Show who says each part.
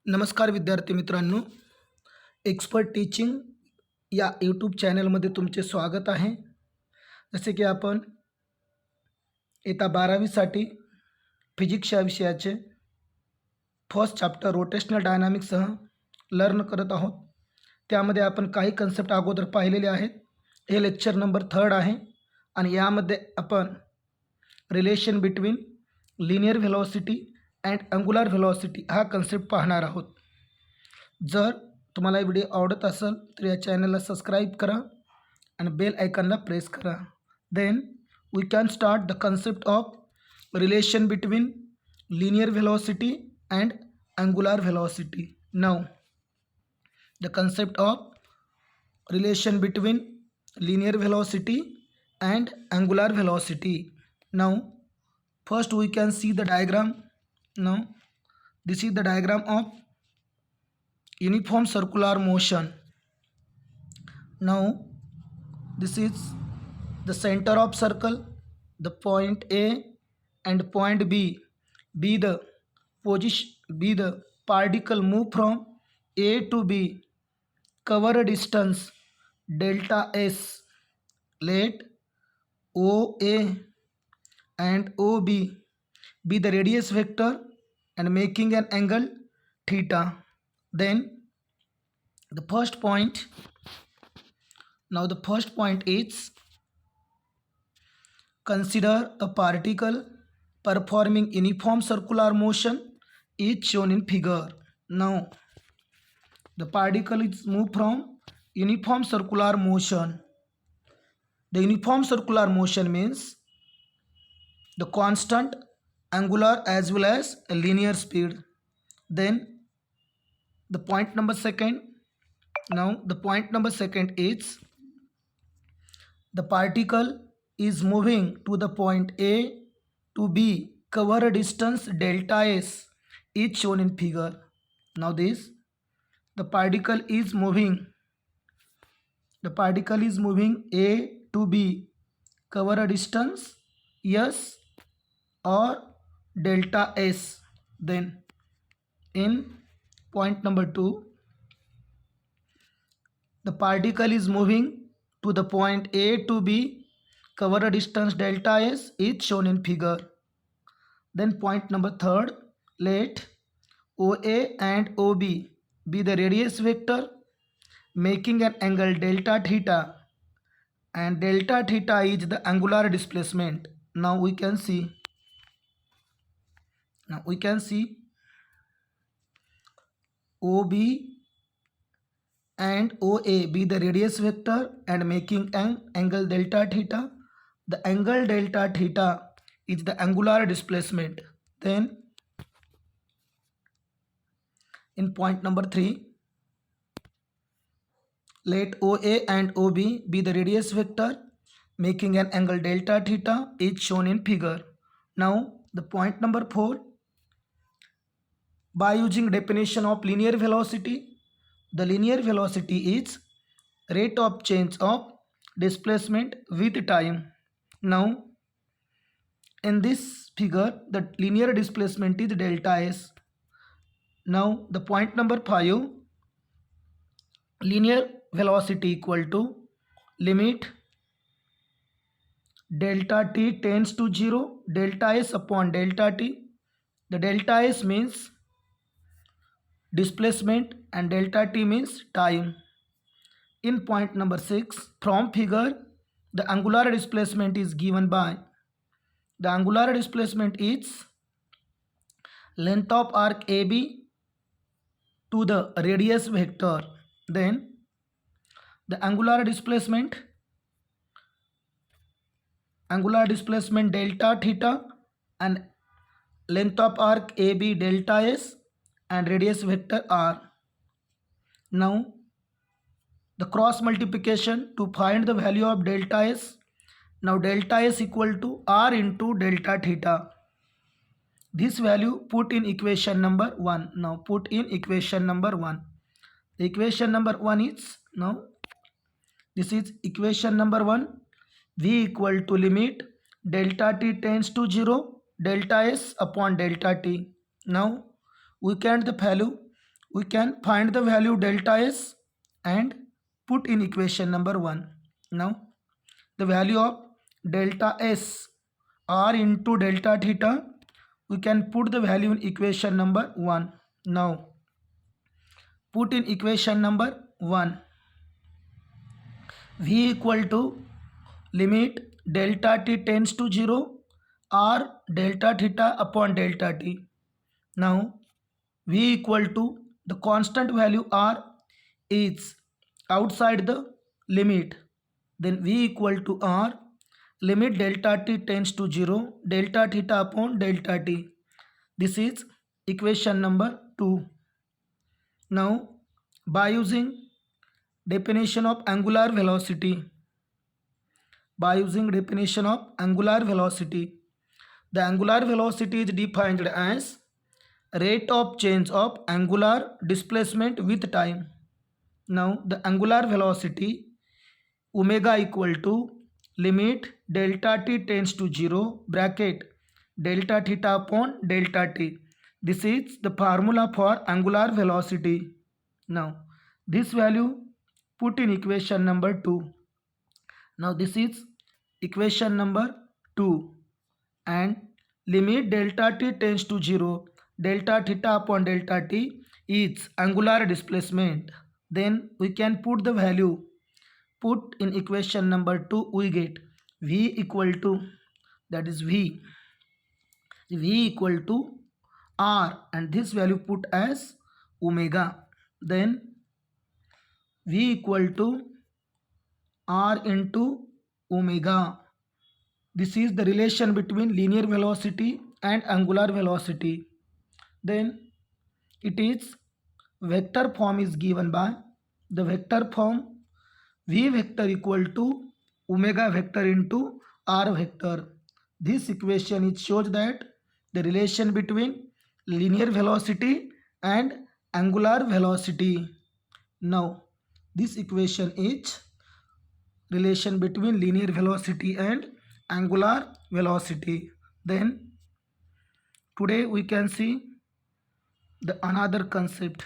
Speaker 1: नमस्कार विद्यार्थी मित्रांनो, एक्सपर्ट टीचिंग या यूट्यूब चॅनलमध्ये तुमचे स्वागत आहे. जसे की आपण इयत्ता 12वीसाठी फिजिक्स या विषयाचे फर्स्ट चॅप्टर रोटेशनल डायनामिक्ससह लर्न करत आहोत. त्यामध्ये आपण काही कन्सेप्ट अगोदर पाहिलेले आहेत. हे लेक्चर नंबर 3 आहे आणि यामध्ये आपण relation between linear velocity and angular velocity हा कन्सेप्ट पाहणार आहोत. जर तुम्हाला व्हिडिओ आवडत असेल तर या चॅनलला सबस्क्राईब करा आणि बेल आयकॉनला प्रेस करा. Then we can start the concept of relation between linear velocity and angular velocity. Now the concept of relation between linear velocity and angular velocity. Now first we can see the diagram. Now this is the diagram of uniform circular motion. Now this is the center of circle, the point A and point B. Be the particle move from A to B, cover a distance delta S. Let OA and OB be the radius vector and making an angle theta. Then the first point, now the first point is consider a particle performing uniform circular motion is shown in figure. Now the particle is moved from uniform circular motion. The uniform circular motion means the constant angular as well as a linear speed. Then the point number second, now the point number second is the particle is moving to the point A to B, cover a distance delta S is shown in figure. Now this the particle is moving A to B, cover a distance S or delta S. Then in point number 2, the particle is moving to the point A to B, cover a distance delta S is shown in figure. Then point number 3, let OA and OB be the radius vector making an angle delta theta, and delta theta is the angular displacement. Now we can see OB and OA be the radius vector and making an angle delta theta. The angle delta theta is the angular displacement. Then in point number 3, let OA and OB be the radius vector making an angle delta theta is shown in figure. Now the point number 4, by using definition of linear velocity, the linear velocity is rate of change of displacement with time. Now in this figure the linear displacement is delta S. Now the point number 5, linear velocity equal to limit delta t tends to 0 delta S upon delta t. The delta S means displacement and delta t means time. In point number 6, from figure the angular displacement is given by, the angular displacement is length of arc AB to the radius vector. Then the angular displacement delta theta and length of arc AB delta S and radius vector R. Now the cross multiplication to find the value of delta S. Now delta S equal to R into delta theta. This value put in equation number 1. Now put in equation number 1. The equation number 1 is, now this is equation number 1, V equal to limit delta t tends to 0 delta S upon delta t. Now we can the value we can find the value delta s and put in equation number 1. Now the value of delta s r into delta theta, we can put the value in equation number 1. Now put in equation number 1, v equal to limit delta t tends to 0 r delta theta upon delta t. Now v equal to the constant value r is outside the limit, then v equal to r limit delta t tends to 0 delta theta upon delta t. This is equation number 2. Now by using definition of angular velocity, the angular velocity is defined as rate of change of angular displacement with time. Now the angular velocity omega equal to limit delta t tends to 0 bracket delta theta upon delta t. This is the formula for angular velocity. Now this value put in equation number 2. Now this is equation number 2, and limit delta t tends to 0 delta theta upon delta t is angular displacement. Then we can put the value, put in equation number 2, we get v equal to, that is v equal to r, and this value put as omega. Then v equal to r into omega. This is the relation between linear velocity and angular velocity. Then it is vector form is given by the vector form v vector equal to omega vector into r vector. This equation it shows that the relation between linear velocity and angular velocity. Now this equation is relation between linear velocity and angular velocity. Then today we can see the another concept.